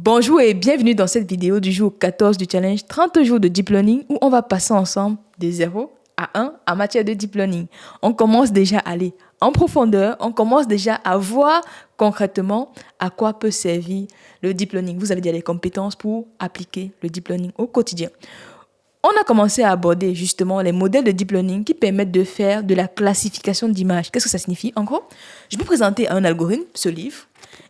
Bonjour et bienvenue dans cette vidéo du jour 14 du challenge 30 jours de deep learning où on va passer ensemble de 0 à 1 en matière de deep learning. On commence déjà à aller en profondeur, on commence déjà à voir concrètement à quoi peut servir le deep learning. Vous avez déjà les compétences pour appliquer le deep learning au quotidien. On a commencé à aborder justement les modèles de deep learning qui permettent de faire de la classification d'images. Qu'est-ce que ça signifie? En gros, je peux présenter un algorithme, ce livre,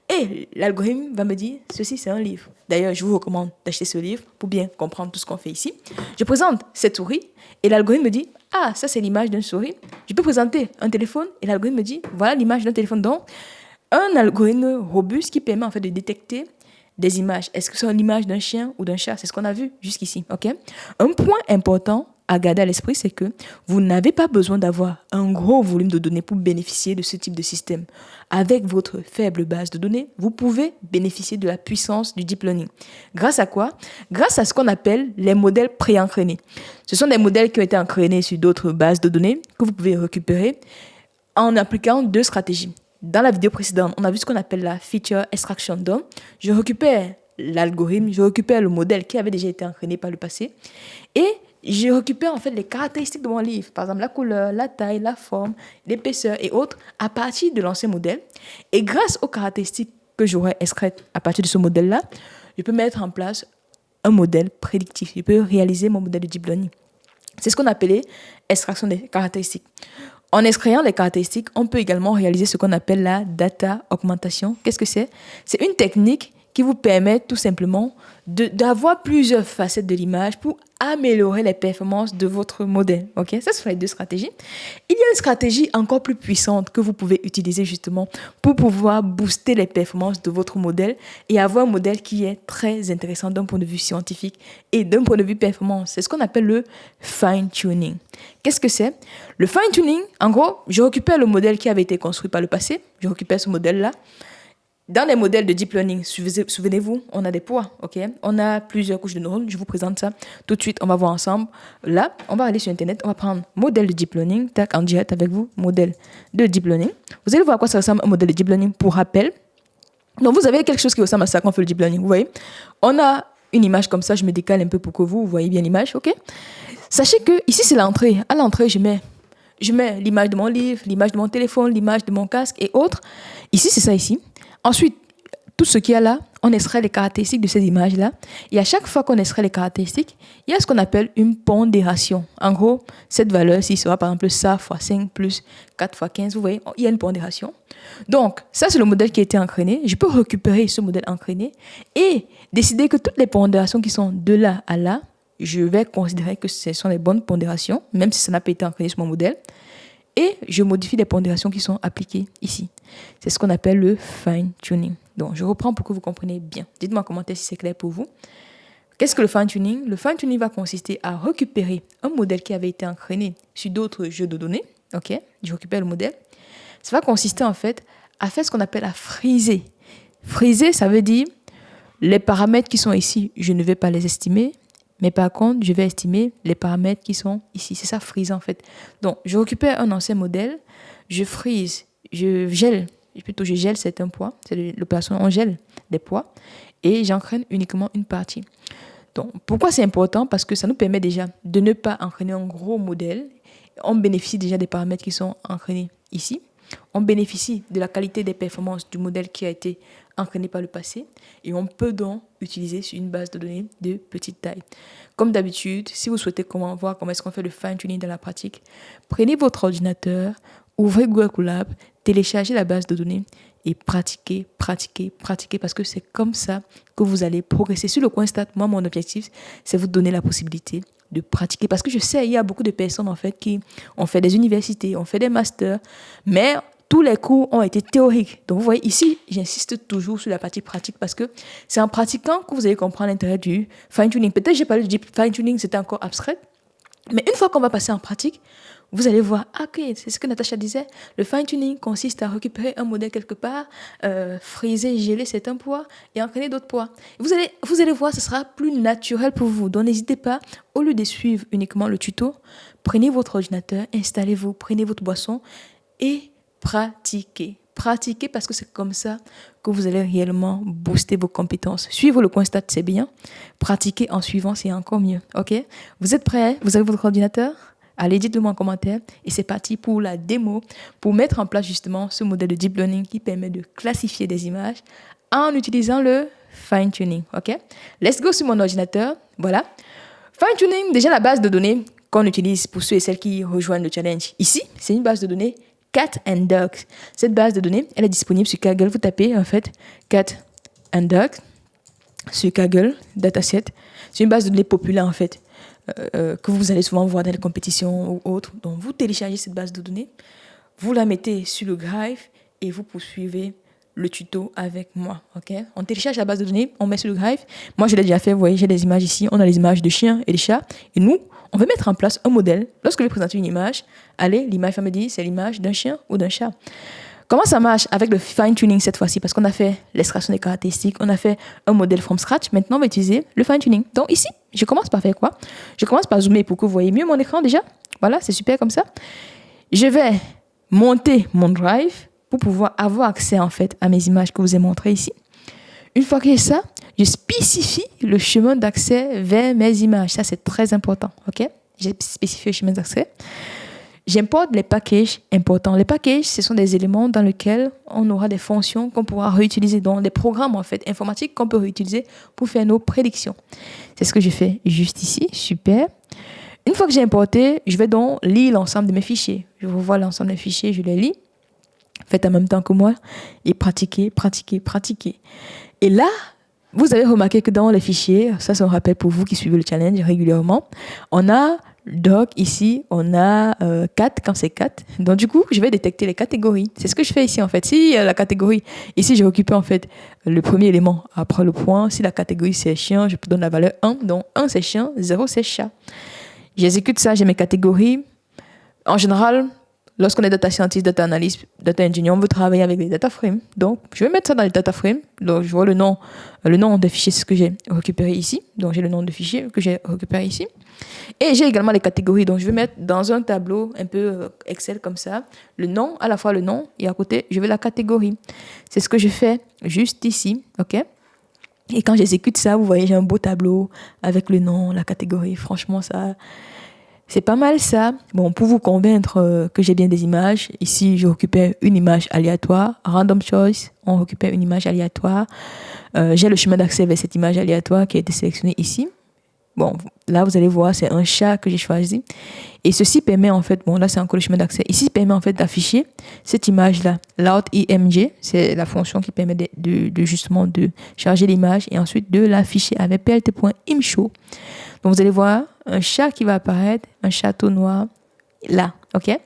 et l'algorithme va me dire, ceci c'est un livre. D'ailleurs, je vous recommande d'acheter ce livre pour bien comprendre tout ce qu'on fait ici. Je présente cette souris et l'algorithme me dit, ah, ça c'est l'image d'une souris. Je peux présenter un téléphone et l'algorithme me dit, voilà l'image d'un téléphone. Donc, un algorithme robuste qui permet en fait de détecter des images. Est-ce que c'est l'image d'un chien ou d'un chat? C'est ce qu'on a vu jusqu'ici. Ok. Un point important à garder à l'esprit, c'est que vous n'avez pas besoin d'avoir un gros volume de données pour bénéficier de ce type de système. Avec votre faible base de données, vous pouvez bénéficier de la puissance du deep learning. Grâce à quoi? Grâce à ce qu'on appelle les modèles pré-entraînés. Ce sont des modèles qui ont été entraînés sur d'autres bases de données que vous pouvez récupérer en appliquant deux stratégies. Dans la vidéo précédente, on a vu ce qu'on appelle la feature extraction. Donc, je récupère l'algorithme, je récupère le modèle qui avait déjà été entraîné par le passé et je récupère en fait les caractéristiques de mon livre, par exemple la couleur, la taille, la forme, l'épaisseur et autres à partir de l'ancien modèle. Et grâce aux caractéristiques que j'aurais extraites à partir de ce modèle-là, je peux mettre en place un modèle prédictif. Je peux réaliser mon modèle de deep learning. C'est ce qu'on appelait extraction des caractéristiques. En extrayant les caractéristiques, on peut également réaliser ce qu'on appelle la data augmentation. Qu'est-ce que c'est? C'est une technique qui vous permet tout simplement d'avoir plusieurs facettes de l'image pour améliorer les performances de votre modèle. Okay? Ça, ce sont les deux stratégies. Il y a une stratégie encore plus puissante que vous pouvez utiliser justement pour pouvoir booster les performances de votre modèle et avoir un modèle qui est très intéressant d'un point de vue scientifique et d'un point de vue performance. C'est ce qu'on appelle le fine-tuning. Qu'est-ce que c'est? Le fine-tuning, en gros, je récupère le modèle qui avait été construit par le passé. Je récupère ce modèle-là. Dans les modèles de deep learning, souvenez-vous, on a des poids, ok? On a plusieurs couches de neurones. Je vous présente ça tout de suite. On va voir ensemble. Là, on va aller sur Internet. On va prendre modèle de deep learning. Tac, en direct avec vous, modèle de deep learning. Vous allez voir à quoi ça ressemble un modèle de deep learning pour rappel. Donc, vous avez quelque chose qui ressemble à ça quand on fait le deep learning. Vous voyez? On a une image comme ça. Je me décale un peu pour que vous voyez bien l'image, ok? Sachez que ici, c'est l'entrée. À l'entrée, je mets l'image de mon livre, l'image de mon téléphone, l'image de mon casque et autres. Ici, c'est ça ici. Ensuite, tout ce qu'il y a là, on extrait les caractéristiques de ces images-là. Et à chaque fois qu'on extrait les caractéristiques, il y a ce qu'on appelle une pondération. En gros, cette valeur-ci sera par exemple ça fois 5 plus 4 fois 15. Vous voyez, il y a une pondération. Donc, ça, c'est le modèle qui a été entraîné. Je peux récupérer ce modèle entraîné et décider que toutes les pondérations qui sont de là à là, je vais considérer que ce sont les bonnes pondérations, même si ça n'a pas été entraîné sur mon modèle. Et je modifie les pondérations qui sont appliquées ici. C'est ce qu'on appelle le fine-tuning. Donc, je reprends pour que vous compreniez bien. Dites-moi en commentaire si c'est clair pour vous. Qu'est-ce que le fine-tuning? Le fine-tuning va consister à récupérer un modèle qui avait été entraîné sur d'autres jeux de données. Ok, je récupère le modèle. Ça va consister en fait à faire ce qu'on appelle à friser. Friser, ça veut dire les paramètres qui sont ici, je ne vais pas les estimer. Mais par contre, je vais estimer les paramètres qui sont ici. C'est ça, freeze en fait. Donc, je récupère un ancien modèle, je freeze, je gèle certains poids. C'est l'opération on gèle des poids et j'entraîne uniquement une partie. Donc, pourquoi c'est important? Parce que ça nous permet déjà de ne pas entraîner un gros modèle. On bénéficie déjà des paramètres qui sont entraînés ici. On bénéficie de la qualité des performances du modèle qui a été entraîné par le passé et on peut donc utiliser sur une base de données de petite taille. Comme d'habitude, si vous souhaitez voir comment est-ce qu'on fait le fine-tuning dans la pratique, prenez votre ordinateur, ouvrez Google Colab, téléchargez la base de données et pratiquez parce que c'est comme ça que vous allez progresser. Sur le coin stat, moi, mon objectif, c'est vous donner la possibilité de pratiquer. Parce que je sais, il y a beaucoup de personnes en fait qui ont fait des universités, ont fait des masters, mais tous les cours ont été théoriques. Donc, vous voyez, ici, j'insiste toujours sur la partie pratique parce que c'est en pratiquant que vous allez comprendre l'intérêt du fine-tuning. Peut-être que j'ai parlé du fine-tuning, c'était encore abstrait. Mais une fois qu'on va passer en pratique, vous allez voir, ok, c'est ce que Natacha disait, le fine-tuning consiste à récupérer un modèle quelque part, friser, geler certains poids et entraîner d'autres poids. Vous allez voir, ce sera plus naturel pour vous. Donc n'hésitez pas, au lieu de suivre uniquement le tuto, prenez votre ordinateur, installez-vous, prenez votre boisson et pratiquez. Pratiquez parce que c'est comme ça que vous allez réellement booster vos compétences. Suivre le constat, c'est bien. Pratiquer en suivant, c'est encore mieux. OK? Vous êtes prêts? Vous avez votre ordinateur? Allez, dites-le moi en commentaire. Et c'est parti pour la démo, pour mettre en place justement ce modèle de deep learning qui permet de classifier des images en utilisant le fine-tuning. OK? Let's go sur mon ordinateur. Voilà. Fine-tuning, déjà la base de données qu'on utilise pour ceux et celles qui rejoignent le challenge. Ici, c'est une base de données Cat and Dogs. Cette base de données, elle est disponible sur Kaggle. Vous tapez en fait Cat and Dogs sur Kaggle Dataset. C'est une base de données populaire en fait que vous allez souvent voir dans les compétitions ou autres. Donc vous téléchargez cette base de données, vous la mettez sur le Drive et vous poursuivez le tuto avec moi. Ok? On télécharge la base de données, on met sur le Drive. Moi je l'ai déjà fait. Vous voyez, j'ai des images ici. On a les images de chiens et de chats. Et nous, on va mettre en place un modèle. Lorsque je vais présenter une image, allez, l'image va me dire c'est l'image d'un chien ou d'un chat. Comment ça marche avec le fine-tuning cette fois-ci? Parce qu'on a fait l'extraction des caractéristiques, on a fait un modèle from scratch. Maintenant, on va utiliser le fine-tuning. Donc ici, je commence par faire quoi? Je commence par zoomer pour que vous voyez mieux mon écran déjà. Voilà, c'est super comme ça. Je vais monter mon drive pour pouvoir avoir accès en fait à mes images que je vous ai montrées ici. Une fois que j'ai ça, je spécifie le chemin d'accès vers mes images. Ça, c'est très important. OK? J'ai spécifié le chemin d'accès. J'importe les packages importants. Les packages, ce sont des éléments dans lesquels on aura des fonctions qu'on pourra réutiliser, donc des programmes en fait informatiques qu'on peut réutiliser pour faire nos prédictions. C'est ce que je fais juste ici. Super. Une fois que j'ai importé, je vais donc lire l'ensemble de mes fichiers. Je revois l'ensemble des fichiers, je les lis. Faites en même temps que moi et pratiquez, pratiquez, pratiquez. Et là, vous avez remarqué que dans les fichiers, ça c'est un rappel pour vous qui suivez le challenge régulièrement, on a doc ici, on a 4 quand c'est 4. Donc du coup, je vais détecter les catégories. C'est ce que je fais ici en fait. Si la catégorie, ici j'ai occupé en fait le premier élément après le point. Si la catégorie c'est chien, je donne la valeur 1. Donc 1 c'est chien, 0 c'est chat. J'exécute ça, j'ai mes catégories. En général, lorsqu'on est data scientist, data analyst, data engineer, on veut travailler avec les data frames. Donc, je vais mettre ça dans les data frames. Donc, je vois le nom de fichier, c'est ce que j'ai récupéré ici. Donc, j'ai le nom de fichier que j'ai récupéré ici. Et j'ai également les catégories. Donc, je vais mettre dans un tableau un peu Excel comme ça, le nom, à la fois le nom, et à côté, je vais la catégorie. C'est ce que je fais juste ici. OK? Et quand j'exécute ça, vous voyez, j'ai un beau tableau avec le nom, la catégorie. Franchement, ça... c'est pas mal ça. Bon, pour vous convaincre que j'ai bien des images, ici je récupère une image aléatoire, random choice, on récupère une image aléatoire. J'ai le chemin d'accès vers cette image aléatoire qui a été sélectionnée ici. Bon, là vous allez voir, c'est un chat que j'ai choisi. Et ceci permet en fait, bon là c'est encore le chemin d'accès, ici permet en fait d'afficher cette image-là. Load.img, c'est la fonction qui permet de justement de charger l'image et ensuite de l'afficher avec plt.imshow. Donc vous allez voir un chat qui va apparaître, un château noir, là, ok?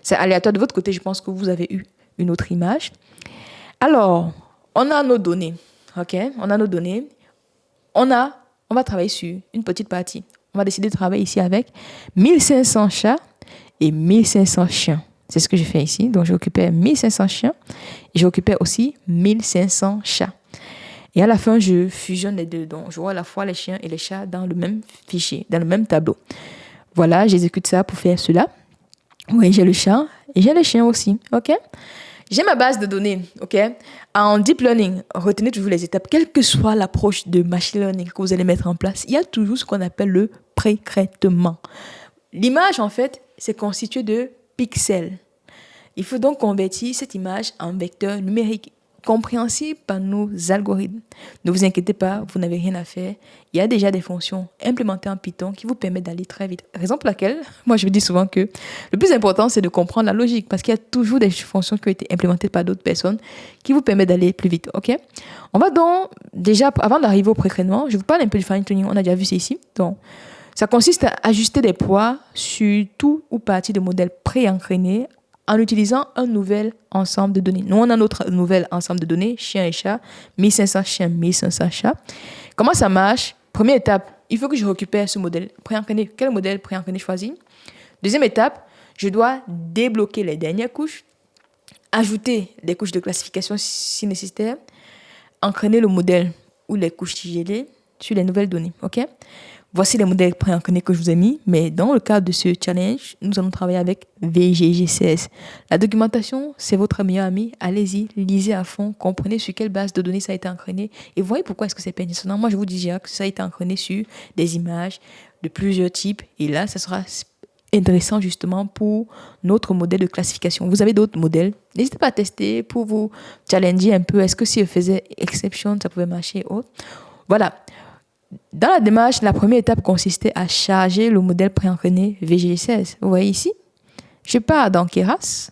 C'est aléatoire. De votre côté, je pense que vous avez eu une autre image. Alors, on a nos données, ok? On a nos données. On va travailler sur une petite partie. On va décider de travailler ici avec 1500 chats et 1500 chiens. C'est ce que je fais ici. Donc, je récupère 1500 chiens et je récupère aussi 1500 chats. Et à la fin, je fusionne les deux. Donc, je vois à la fois les chiens et les chats dans le même fichier, dans le même tableau. Voilà, j'exécute ça pour faire cela. Oui, j'ai le chat et j'ai les chiens aussi. OK? J'ai ma base de données. OK? En deep learning, retenez toujours les étapes. Quelle que soit l'approche de machine learning que vous allez mettre en place, il y a toujours ce qu'on appelle le pré-traitement. L'image, en fait, c'est constitué de pixels. Il faut donc convertir cette image en vecteur numérique compréhensible par nos algorithmes. Ne vous inquiétez pas, vous n'avez rien à faire. Il y a déjà des fonctions implémentées en Python qui vous permettent d'aller très vite. Raison pour laquelle, moi je dis souvent que le plus important c'est de comprendre la logique parce qu'il y a toujours des fonctions qui ont été implémentées par d'autres personnes qui vous permettent d'aller plus vite. Ok? On va donc, déjà, avant d'arriver au pré-traitement, je vous parle un peu du fine-tuning, on a déjà vu ça ici. Donc, ça consiste à ajuster des poids sur tout ou partie de modèles pré-entraînés en utilisant un nouvel ensemble de données. Nous, on a notre nouvel ensemble de données, chiens et chats, 1500 chiens, 1500 chats. Comment ça marche? Première étape, il faut que je récupère ce modèle pré-entraîné. Quel modèle pré-entraîné choisir? Deuxième étape, je dois débloquer les dernières couches, ajouter des couches de classification si nécessaire, entraîner le modèle ou les couches tigellées sur les nouvelles données. OK? Voici les modèles préentraînés que je vous ai mis, mais dans le cadre de ce challenge, nous allons travailler avec VGGCS. La documentation, c'est votre meilleur ami. Allez-y, lisez à fond, comprenez sur quelle base de données ça a été entraîné et voyez pourquoi est-ce que c'est pertinent. Moi, je vous dis déjà que ça a été entraîné sur des images de plusieurs types et là, ça sera intéressant justement pour notre modèle de classification. Vous avez d'autres modèles. N'hésitez pas à tester pour vous challenger un peu. Est-ce que si je faisais exception, ça pouvait marcher ou autre. Voilà. Dans la démarche, la première étape consistait à charger le modèle préentraîné VGG16. Vous voyez ici, je pars dans Keras,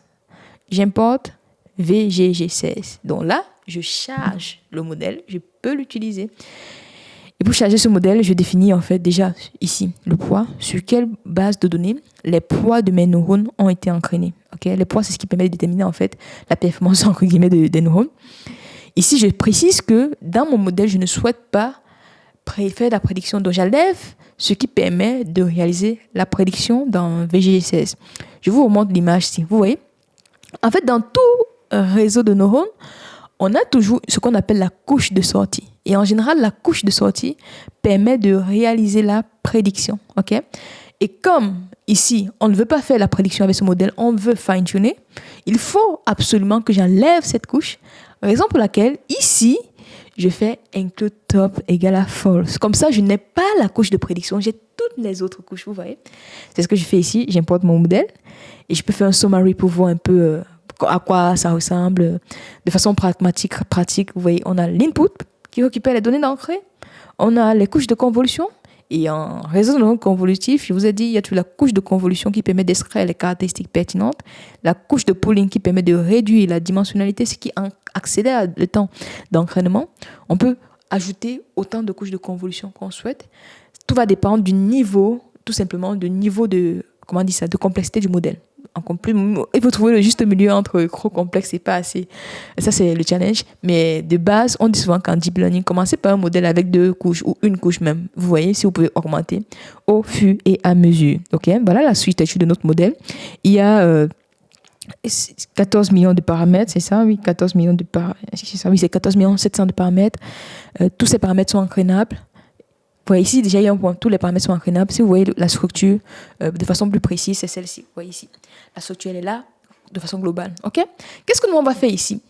j'importe VGG16. Donc là, je charge le modèle, je peux l'utiliser. Et pour charger ce modèle, je définis en fait déjà ici le poids, sur quelle base de données les poids de mes neurones ont été entraînés. Okay? Les poids, c'est ce qui permet de déterminer en fait la performance entre guillemets des neurones. Ici, je précise que dans mon modèle, je ne souhaite pas faire la prédiction. Donc, j'enlève ce qui permet de réaliser la prédiction dans VGG16. Je vous remonte l'image ici. Vous voyez? En fait, dans tout réseau de neurones, on a toujours ce qu'on appelle la couche de sortie. Et en général, la couche de sortie permet de réaliser la prédiction. Okay? Et comme ici, on ne veut pas faire la prédiction avec ce modèle, on veut fine-tuner, il faut absolument que j'enlève cette couche. Raison pour laquelle, ici, je fais include top égale à false. Comme ça, je n'ai pas la couche de prédiction, j'ai toutes les autres couches, vous voyez. C'est ce que je fais ici, j'importe mon modèle et je peux faire un summary pour voir un peu à quoi ça ressemble. De façon pratique, vous voyez, on a l'input qui récupère les données d'entrée, on a les couches de convolution et en réseau convolutif, je vous ai dit, il y a toute la couche de convolution qui permet d'extraire les caractéristiques pertinentes, la couche de pooling qui permet de réduire la dimensionnalité, ce qui accélère le temps d'entraînement. On peut ajouter autant de couches de convolution qu'on souhaite. Tout va dépendre du niveau, tout simplement, du niveau de complexité du modèle. Il faut trouver le juste milieu entre trop complexe et pas assez. Ça, c'est le challenge. Mais de base, on dit souvent qu'en deep learning, commencez par un modèle avec 2 couches ou une couche même. Vous voyez, si vous pouvez augmenter au fur et à mesure. Okay? Voilà la suite de notre modèle. Il y a 14 millions de paramètres, c'est ça? Oui, 14 millions de paramètres. Oui, c'est 14 millions 700 de paramètres. Tous ces paramètres sont entraînables. Vous voyez ici, déjà, il y a un point. Tous les paramètres sont entraînables. Si vous voyez la structure de façon plus précise, c'est celle-ci. Vous voyez ici. La structure, elle est là de façon globale. OK? Qu'est-ce que nous, on va faire ici?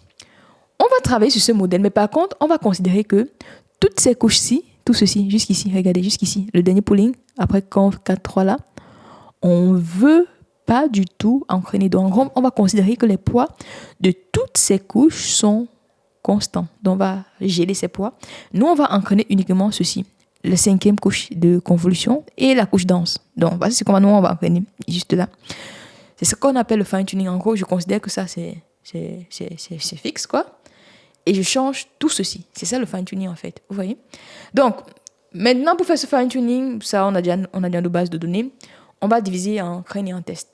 On va travailler sur ce modèle, mais par contre, on va considérer que toutes ces couches-ci, tout ceci, jusqu'ici, regardez, jusqu'ici, le dernier pooling, après conf 4.3 là, on veut pas du tout entraîner. Donc, en gros, on va considérer que les poids de toutes ces couches sont constants. Donc, on va geler ces poids. Nous, on va entraîner uniquement ceci. La 5e couche de convolution et la couche dense. Donc, voici ce qu'on va entraîner juste là. C'est ce qu'on appelle le fine-tuning. En gros, je considère que ça, c'est fixe, quoi. Et je change tout ceci. C'est ça le fine-tuning, en fait. Vous voyez? Donc, maintenant, pour faire ce fine-tuning, ça, on a déjà nos bases de données. On va diviser en crâne et en test.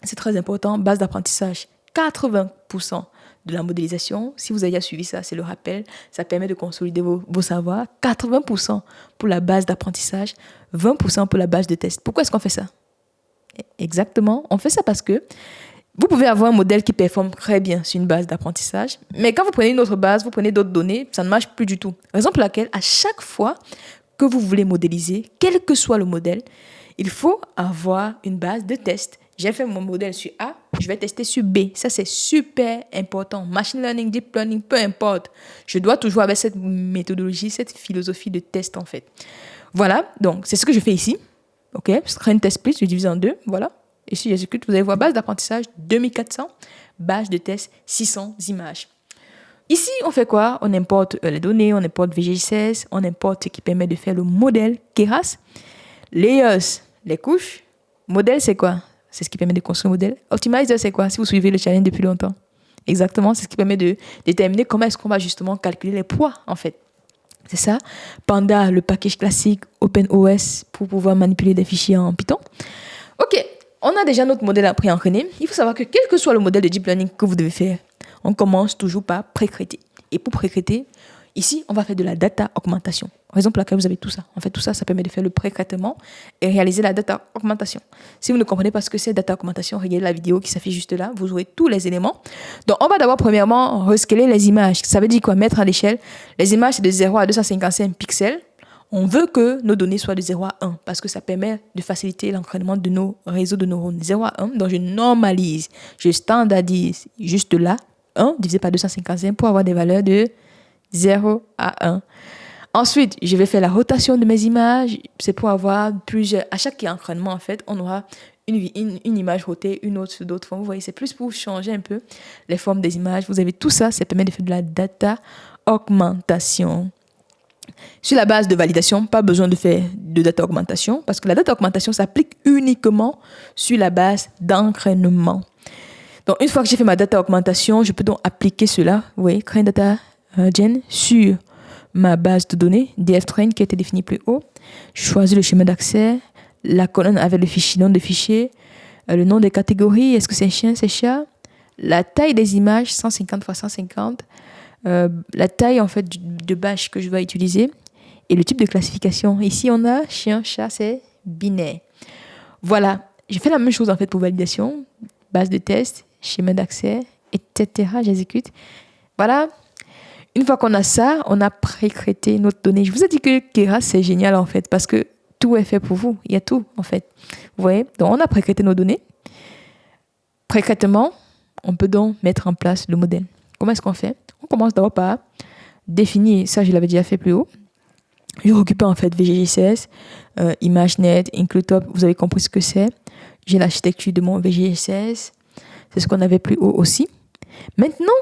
C'est très important. Base d'apprentissage, 80% de la modélisation. Si vous avez déjà suivi ça, c'est le rappel. Ça permet de consolider vos savoirs. 80% pour la base d'apprentissage, 20% pour la base de test. Pourquoi est-ce qu'on fait ça? Exactement. On fait ça parce que vous pouvez avoir un modèle qui performe très bien sur une base d'apprentissage, mais quand vous prenez une autre base, vous prenez d'autres données, ça ne marche plus du tout. Raison pour laquelle, à chaque fois que vous voulez modéliser, quel que soit le modèle, il faut avoir une base de test. J'ai fait mon modèle sur A, je vais tester sur B. Ça, c'est super important. Machine learning, deep learning, peu importe. Je dois toujours avoir cette méthodologie, cette philosophie de test, en fait. Voilà, donc c'est ce que je fais ici. OK, screen test split, je divise en 2, voilà. Et si j'exécute, vous allez voir base d'apprentissage 2400, base de test 600 images. Ici, on fait quoi? On importe les données, on importe VGG16, on importe ce qui permet de faire le modèle Keras. Layers, les couches. Modèle, c'est quoi? C'est ce qui permet de construire un modèle. Optimizer, c'est quoi? Si vous suivez le challenge depuis longtemps. Exactement, c'est ce qui permet de déterminer comment est-ce qu'on va justement calculer les poids, en fait. C'est ça. Panda, le package classique OpenOS pour pouvoir manipuler des fichiers en Python. OK, on a déjà notre modèle pré-entraîné. Il faut savoir que quel que soit le modèle de deep learning que vous devez faire, on commence toujours par précréter. Et pour précréter, ici, on va faire de la data augmentation. Raison pour laquelle vous avez tout ça. En fait, tout ça, ça permet de faire le pré-traitement et réaliser la data augmentation. Si vous ne comprenez pas ce que c'est data augmentation, regardez la vidéo qui s'affiche juste là. Vous aurez tous les éléments. Donc, on va d'abord, premièrement, rescaler les images. Ça veut dire quoi? Mettre à l'échelle. Les images, c'est de 0 à 255 pixels. On veut que nos données soient de 0 à 1 parce que ça permet de faciliter l'entraînement de nos réseaux de neurones. 0 à 1, donc je normalise, je standardise juste là, 1 divisé par 255 pour avoir des valeurs de 0 à 1. Ensuite, je vais faire la rotation de mes images. C'est pour avoir plusieurs... À chaque entraînement, en fait, on aura une image rotée, une autre sur d'autres formes. Vous voyez, c'est plus pour changer un peu les formes des images. Vous avez tout ça, ça permet de faire de la data augmentation. Sur la base de validation, pas besoin de faire de data augmentation parce que la data augmentation s'applique uniquement sur la base d'entraînement. Donc, une fois que j'ai fait ma data augmentation, je peux donc appliquer cela, vous voyez, Train Data Gen sur ma base de données, dftrain qui a été définie plus haut. Je choisis le schéma d'accès, la colonne avec le fichier, nom de fichier, le nom des catégories, est-ce que c'est chien, c'est chat, la taille des images, 150 x 150, la taille en fait de bâche que je vais utiliser et le type de classification. Ici, on a chien, chat, c'est binaire. Voilà, j'ai fait la même chose en fait pour validation, base de test, schéma d'accès, etc. J'exécute. Voilà. Une fois qu'on a ça, on a pré-créé notre donnée. Je vous ai dit que Keras, c'est génial en fait parce que tout est fait pour vous. Il y a tout en fait. Vous voyez? Donc, on a pré-créé nos données. Précrètement, on peut donc mettre en place le modèle. Comment est-ce qu'on fait? On commence d'abord par définir, ça je l'avais déjà fait plus haut. Je récupère en fait VGG16, ImageNet, IncludeTop, vous avez compris ce que c'est. J'ai l'architecture de mon VGG16, c'est ce qu'on avait plus haut aussi. Maintenant,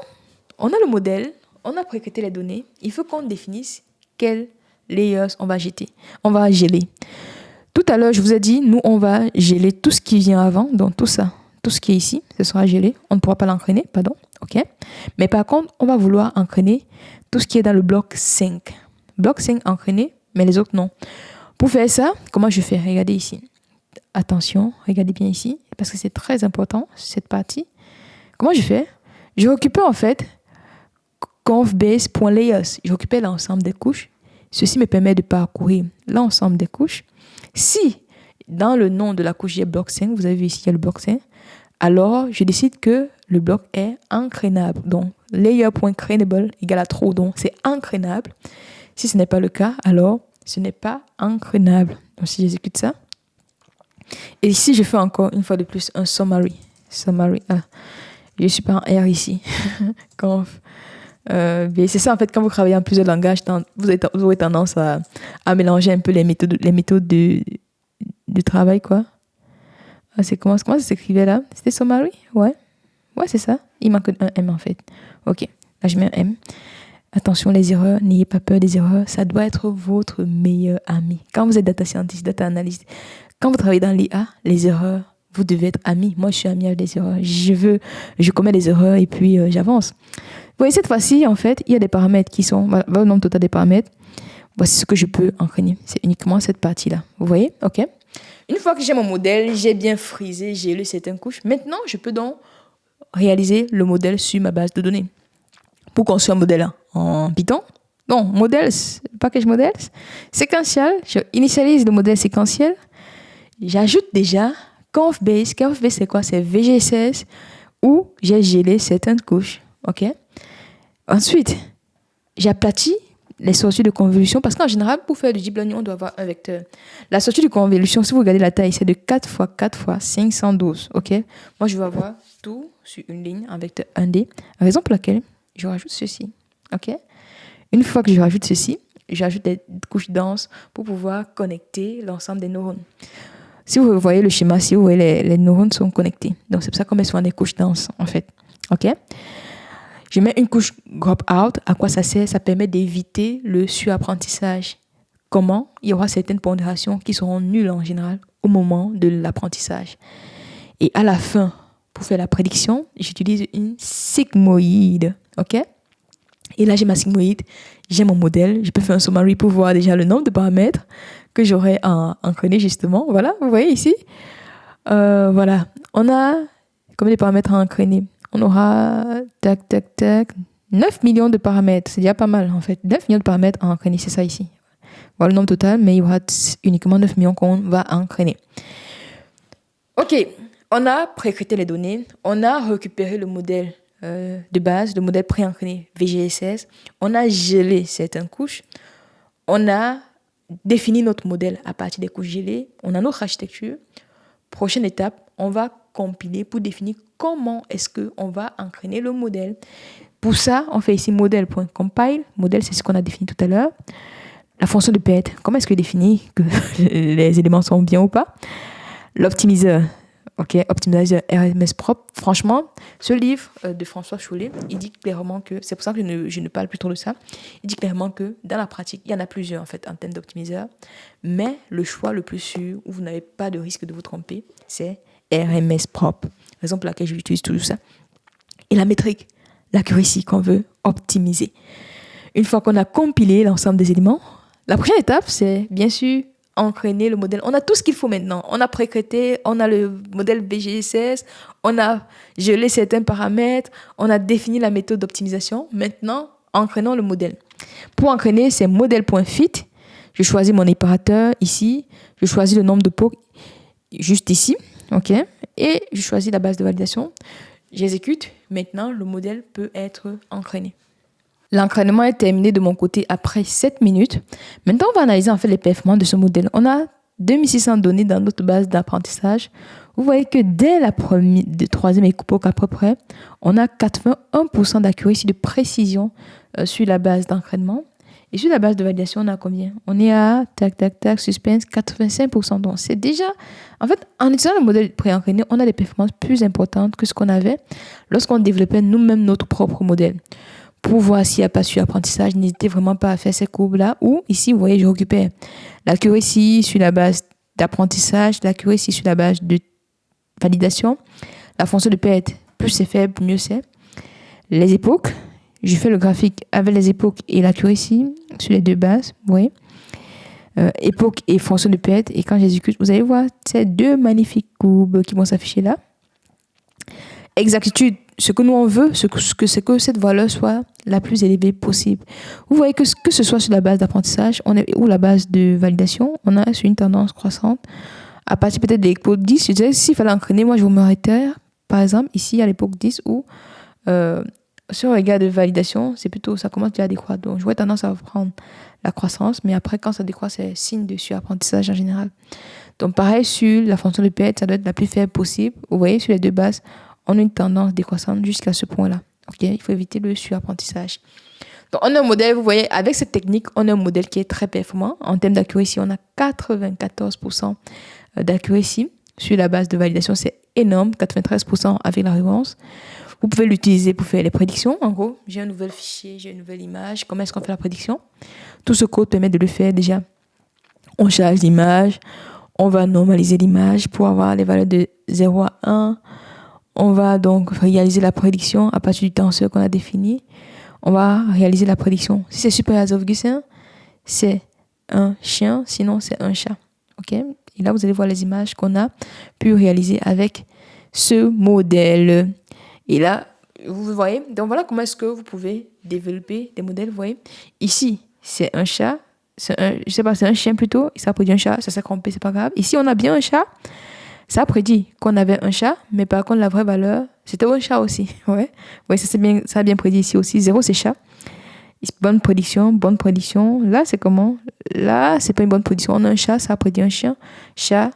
on a le modèle, on a pré-créé les données, il faut qu'on définisse quels layers on va jeter, on va geler. Tout à l'heure, je vous ai dit, nous on va geler tout ce qui vient avant, donc tout ça. Tout ce qui est ici, ce sera gelé. On ne pourra pas l'entraîner, pardon. OK. Mais par contre, on va vouloir entraîner tout ce qui est dans le bloc 5. Bloc 5 entraîné, mais les autres non. Pour faire ça, comment je fais? Regardez ici. Attention, regardez bien ici, parce que c'est très important, cette partie. Comment je fais? Je récupère en fait confbase.layers. Je récupère l'ensemble des couches. Ceci me permet de parcourir l'ensemble des couches. Si dans le nom de la couche, il y a bloc 5, vous avez vu ici, il y a le bloc 5, alors je décide que le bloc est entraînable. Donc, layer.trainable égale à true, donc c'est entraînable. Si ce n'est pas le cas, alors ce n'est pas entraînable. Donc, si j'exécute ça, et ici, je fais encore une fois de plus un summary. Ah, je suis pas en R ici. C'est ça, en fait, quand vous travaillez en plusieurs langages, vous aurez tendance à mélanger un peu les méthodes de travail, quoi. Ah, comment ça s'écrivait là? C'était summary? Ouais, c'est ça. Il manque un M, en fait. OK, là, je mets un M. Attention, les erreurs, n'ayez pas peur des erreurs. Ça doit être votre meilleur ami. Quand vous êtes data scientist, data analyst, quand vous travaillez dans l'IA, les erreurs, vous devez être amis. Moi, je suis amie avec les erreurs. Je commets des erreurs et puis j'avance. Vous voyez, cette fois-ci, en fait, il y a des paramètres qui sont, voilà, le nombre total des paramètres. Voici ce que je peux entraîner. C'est uniquement cette partie-là. Vous voyez? OK. Une fois que j'ai mon modèle, j'ai bien frisé, j'ai lu certaines couches. Maintenant, je peux donc réaliser le modèle sur ma base de données. Pour construire un modèle en Python, non, modèles, package modèles, séquentiel, je initialise le modèle séquentiel. J'ajoute déjà confbase. Confbase, c'est quoi? C'est VG16 où j'ai gelé certaines couches. OK? Ensuite, j'aplatis les sorties de convolution parce qu'en général, pour faire du deep learning, on doit avoir un vecteur. La sortie de convolution, si vous regardez la taille, c'est de 4 x 4 x 512. OK? Moi, je vais avoir tout sur une ligne en vecteur 1D. Raison pour laquelle je rajoute ceci. OK? Une fois que je rajoute ceci, j'ajoute des couches denses pour pouvoir connecter l'ensemble des neurones. Si vous voyez le schéma, si vous voyez les neurones sont connectés. Donc, c'est pour ça qu'on met souvent des couches denses, en fait. OK? Je mets une couche drop out. À quoi ça sert? Ça permet d'éviter le surapprentissage. Comment? Il y aura certaines pondérations qui seront nulles en général au moment de l'apprentissage. Et à la fin, pour faire la prédiction, j'utilise une sigmoïde. OK? Et là, j'ai ma sigmoïde, j'ai mon modèle. Je peux faire un summary pour voir déjà le nombre de paramètres que j'aurai entraîné justement. Voilà, vous voyez ici. Voilà. On a combien de paramètres à entraîner? On aura 9 millions de paramètres. C'est déjà pas mal en fait. 9 millions de paramètres à entraîner, c'est ça ici. Voilà le nombre total, mais il y aura uniquement 9 millions qu'on va entraîner. OK. On a pré-créé les données. On a récupéré le modèle de base, le modèle pré-entraîné VGS16. On a gelé certaines couches. On a défini notre modèle à partir des couches gelées. On a notre architecture. Prochaine étape, on va compiler pour définir comment est-ce qu'on va entraîner le modèle. Pour ça, on fait ici modèle.compile. Modèle, c'est ce qu'on a défini tout à l'heure. La fonction de PET, comment est-ce que définit que les éléments sont bien ou pas? L'optimiseur, ok, optimizer RMS propre. Franchement, ce livre de François Chollet, il dit clairement que, c'est pour ça que je ne parle plus trop de ça, il dit clairement que dans la pratique, il y en a plusieurs en fait en termes d'optimiseur, mais le choix le plus sûr, où vous n'avez pas de risque de vous tromper, c'est RMS propre. Raison pour laquelle j'utilise toujours ça. Et la métrique, l'accuracy qu'on veut optimiser. Une fois qu'on a compilé l'ensemble des éléments, la prochaine étape, c'est bien sûr entraîner le modèle. On a tout ce qu'il faut maintenant. On a précrété, on a le modèle BGSS, on a gelé certains paramètres, on a défini la méthode d'optimisation. Maintenant, entraînons le modèle. Pour entraîner, c'est modèle.fit. Je choisis mon éparateur ici. Je choisis le nombre de pots juste ici. OK? Et je choisis la base de validation. J'exécute. Maintenant, le modèle peut être entraîné. L'entraînement est terminé de mon côté après 7 minutes. Maintenant, on va analyser en fait les performances de ce modèle. On a 2600 données dans notre base d'apprentissage. Vous voyez que dès la troisième époque à peu près, on a 81% d'accuracy, de précision sur la base d'entraînement. Et sur la base de validation, on a combien? On est à, suspense, 85%. Donc, c'est déjà... En fait, en utilisant le modèle pré-entraîné, on a des performances plus importantes que ce qu'on avait lorsqu'on développait nous-mêmes notre propre modèle. Pour voir s'il n'y a pas sur apprentissage, n'hésitez vraiment pas à faire ces courbes-là. Ou ici, vous voyez, je récupère l'accuracy sur la base d'apprentissage, l'accuracy sur la base de validation. La fonction de PET, plus c'est faible, mieux c'est. Les époques, je fais le graphique avec les époques et l'accuracy sur les deux bases. Vous voyez, époque et fonction de PET. Et quand j'exécute, vous allez voir ces deux magnifiques courbes qui vont s'afficher là. Exactitude, ce que nous on veut, c'est que cette valeur soit la plus élevée possible. Vous voyez que ce soit sur la base d'apprentissage ou la base de validation, on a sur une tendance croissante. À partir peut-être de l'époque 10, je disais, s'il fallait entraîner, moi je vous m'arrêtais, par exemple, ici à l'époque 10 où sur le regard de validation, c'est plutôt, ça commence déjà à décroître. Donc j'aurais tendance à prendre la croissance, mais après quand ça décroît, c'est signe de surapprentissage en général. Donc pareil, sur la fonction de PET, ça doit être la plus faible possible. Vous voyez, sur les deux bases, on a une tendance décroissante jusqu'à ce point-là. Okay? Il faut éviter le surapprentissage. Donc, on a un modèle, vous voyez, avec cette technique, on a un modèle qui est très performant. En termes d'accuracy, on a 94% d'accuracy. Sur la base de validation, c'est énorme, 93% avec la référence. Vous pouvez l'utiliser pour faire les prédictions. En gros, j'ai un nouvel fichier, j'ai une nouvelle image. Comment est-ce qu'on fait la prédiction? Tout ce code permet de le faire déjà. On charge l'image, on va normaliser l'image pour avoir les valeurs de 0 à 1. On va donc réaliser la prédiction à partir du tenseur qu'on a défini. On va réaliser la prédiction. Si c'est supérieur à 0,5, c'est un chien, sinon c'est un chat. OK? Et là, vous allez voir les images qu'on a pu réaliser avec ce modèle. Et là, vous voyez, donc voilà comment est-ce que vous pouvez développer des modèles. Vous voyez, ici, c'est un chat. C'est un chien plutôt. Ça prédit un chat, ça s'est trompé, c'est pas grave. Ici, on a bien un chat. Ça a prédit qu'on avait un chat, mais par contre, la vraie valeur, c'était un chat aussi. Ouais, ça a bien prédit ici aussi. 0, c'est chat. Bonne prédiction. Là, c'est comment? Là, c'est pas une bonne prédiction. On a un chat, ça a prédit un chien. Chat.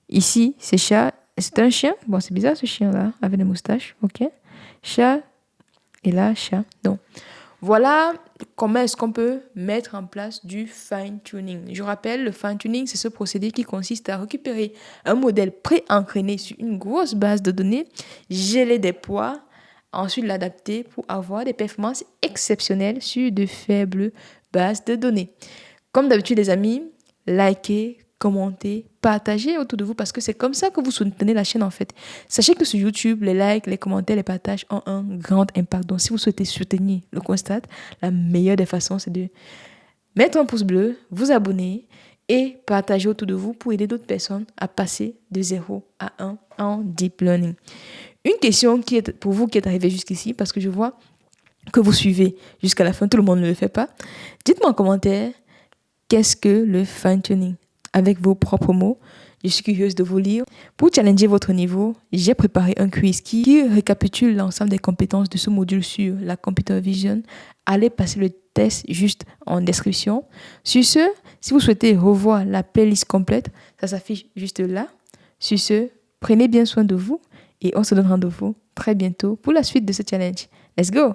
Ici, c'est chat. C'est un chien. Bon, c'est bizarre ce chien-là, avec des moustaches. OK. Chat. Et là, chat. Donc, voilà comment est-ce qu'on peut mettre en place du fine-tuning. Je rappelle, le fine-tuning, c'est ce procédé qui consiste à récupérer un modèle pré-entraîné sur une grosse base de données, geler des poids, ensuite l'adapter pour avoir des performances exceptionnelles sur de faibles bases de données. Comme d'habitude, les amis, likez, commentez, partagez autour de vous parce que c'est comme ça que vous soutenez la chaîne en fait. Sachez que sur YouTube, les likes, les commentaires, les partages ont un grand impact. Donc si vous souhaitez soutenir le constat, la meilleure des façons c'est de mettre un pouce bleu, vous abonner et partager autour de vous pour aider d'autres personnes à passer de 0 à 1 en deep learning. Une question qui est pour vous qui êtes arrivé jusqu'ici parce que je vois que vous suivez jusqu'à la fin, tout le monde ne le fait pas. Dites-moi en commentaire qu'est-ce que le fine-tuning avec vos propres mots. Je suis curieuse de vous lire. Pour challenger votre niveau, j'ai préparé un quiz qui récapitule l'ensemble des compétences de ce module sur la computer vision. Allez passer le tests juste en description. Sur ce, si vous souhaitez revoir la playlist complète, ça s'affiche juste là. Sur ce, prenez bien soin de vous et on se donne rendez-vous très bientôt pour la suite de ce challenge. Let's go!